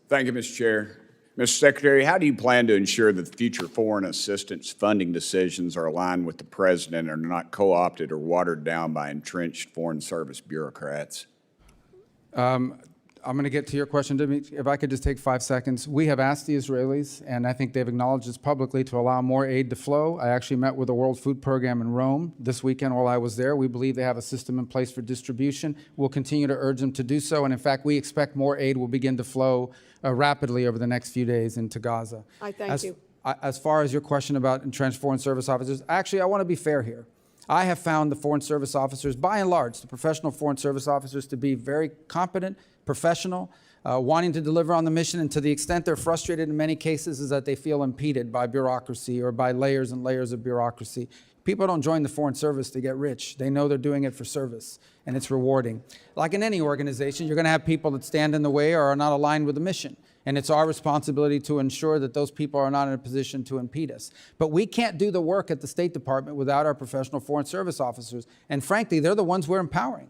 Thank you, Mr. Chair. Mr. Secretary, how do you plan to ensure that future foreign assistance funding decisions are aligned with the President and are not co-opted or watered down by entrenched Foreign Service bureaucrats? I'm going to get to your question, Dimitri. If I could just take 5 seconds. We have asked the Israelis, and I think they've acknowledged this publicly, to allow more aid to flow. I actually met with the World Food Program in Rome this weekend while I was there. We believe they have a system in place for distribution. We'll continue to urge them to do so, and in fact, we expect more aid will begin to flow rapidly over the next few days into Gaza. I thank you. As far as your question about entrenched Foreign Service officers, actually, I want to be fair here. I have found the Foreign Service officers, by and large, the professional Foreign Service officers, to be very competent, professional, wanting to deliver on the mission, and to the extent they're frustrated in many cases is that they feel impeded by bureaucracy or by layers and layers of bureaucracy. People don't join the Foreign Service to get rich. They know they're doing it for service, and it's rewarding. Like in any organization, you're going to have people that stand in the way or are not aligned with the mission. And it's our responsibility to ensure that those people are not in a position to impede us. But we can't do the work at the State Department without our professional Foreign Service officers. And frankly, they're the ones we're empowering.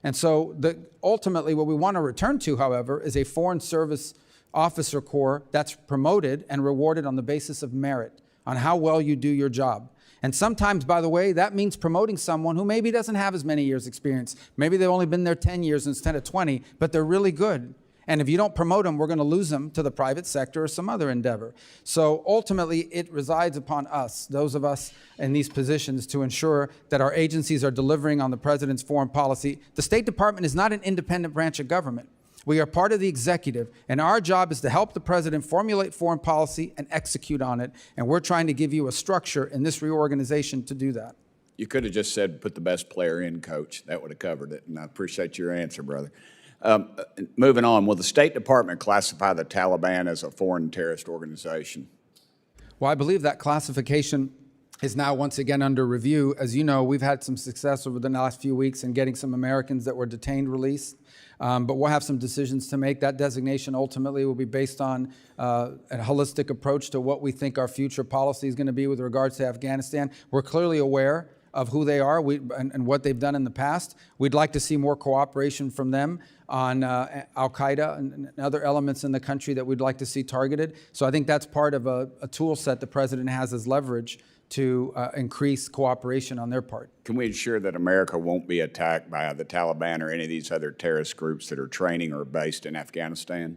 And so ultimately what we want to return to, however, is a Foreign Service officer corps that's promoted and rewarded on the basis of merit, on how well you do your job. And sometimes, by the way, that means promoting someone who maybe doesn't have as many years experience. Maybe they've only been there 10 years instead of 20, but they're really good. And if you don't promote them, we're going to lose them to the private sector or some other endeavor. So ultimately, it resides upon us, those of us in these positions, to ensure that our agencies are delivering on the President's foreign policy. The State Department is not an independent branch of government. We are part of the executive, and our job is to help the President formulate foreign policy and execute on it. And we're trying to give you a structure in this reorganization to do that. You could have just said, put the best player in, Coach. That would have covered it, and I appreciate your answer, brother. Moving on, will the State Department classify the Taliban as a foreign terrorist organization? Well, I believe that classification is now once again under review. As you know, we've had some success over the last few weeks in getting some Americans that were detained released. But we'll have some decisions to make. That designation ultimately will be based on a holistic approach to what we think our future policy is going to be with regards to Afghanistan. We're clearly aware of who they are and what they've done in the past. We'd like to see more cooperation from them on al-Qaeda and other elements in the country that we'd like to see targeted. So I think that's part of a tool set the President has as leverage to increase cooperation on their part. Can we ensure that America won't be attacked by the Taliban or any of these other terrorist groups that are training or based in Afghanistan?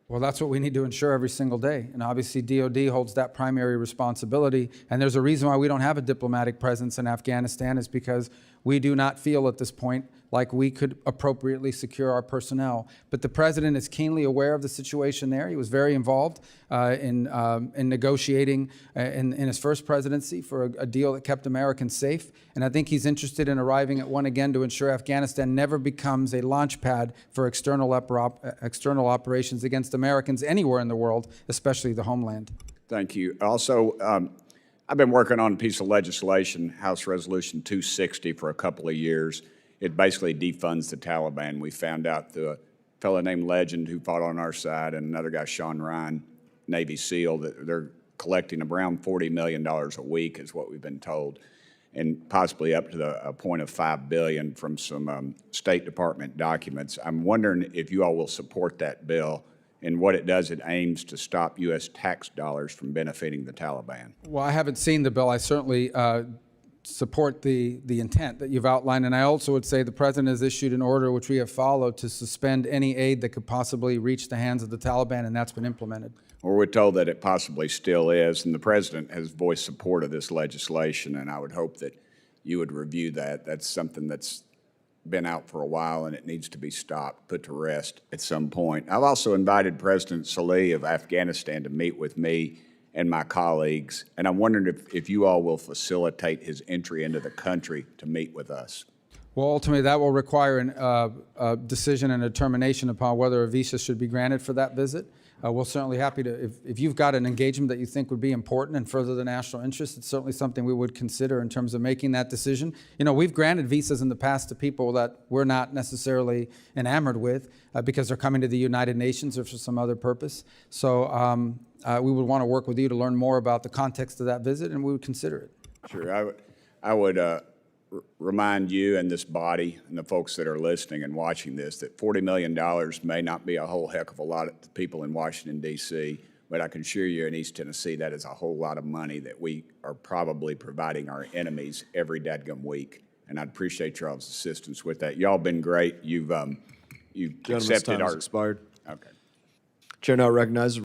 Well, that's what we need to ensure every single day. And obviously, DOD holds that primary responsibility. And there's a reason why we don't have a diplomatic presence in Afghanistan, is because we do not feel at this point like we could appropriately secure our personnel. But the President is keenly aware of the situation there. He was very involved in negotiating in his first presidency for a deal that kept Americans safe. And I think he's interested in arriving at one again to ensure Afghanistan never becomes a launch pad for external operations against Americans anywhere in the world, especially the homeland. Thank you. Also, I've been working on a piece of legislation, House Resolution 260, for a couple of years. It basically defunds the Taliban. We found out through a fellow named Legend who fought on our side and another guy, Sean Ryan, Navy SEAL, that they're collecting around $40 million a week is what we've been told, and possibly up to a point of $5 billion from some State Department documents. I'm wondering if you all will support that bill, and what it does, it aims to stop U.S. tax dollars from benefiting the Taliban. Well, I haven't seen the bill. I certainly support the intent that you've outlined. And I also would say the President has issued an order, which we have followed, to suspend any aid that could possibly reach the hands of the Taliban, and that's been implemented. Well, we're told that it possibly still is, and the President has voiced support of this legislation, and I would hope that you would review that. That's something that's been out for a while, and it needs to be stopped, put to rest at some point. I've also invited President Salih of Afghanistan to meet with me and my colleagues, and I'm wondering if you all will facilitate his entry into the country to meet with us. Well, ultimately, that will require a decision and a determination upon whether a visa should be granted for that visit. We're certainly happy to, if you've got an engagement that you think would be important and further the national interest, it's certainly something we would consider in terms of making that decision. You know, we've granted visas in the past to people that we're not necessarily enamored with because they're coming to the United Nations or for some other purpose. So we would want to work with you to learn more about the context of that visit, and we would consider it. Sure, I would remind you and this body and the folks that are listening and watching this that $40 million may not be a whole heck of a lot to people in Washington, D.C., but I can assure you in East Tennessee that is a whole lot of money that we are probably providing our enemies every dadgum week. And I'd appreciate y'all's assistance with that. Y'all been great. You've Gentleman's accepted time has our... expired. Okay. Chair now recognizes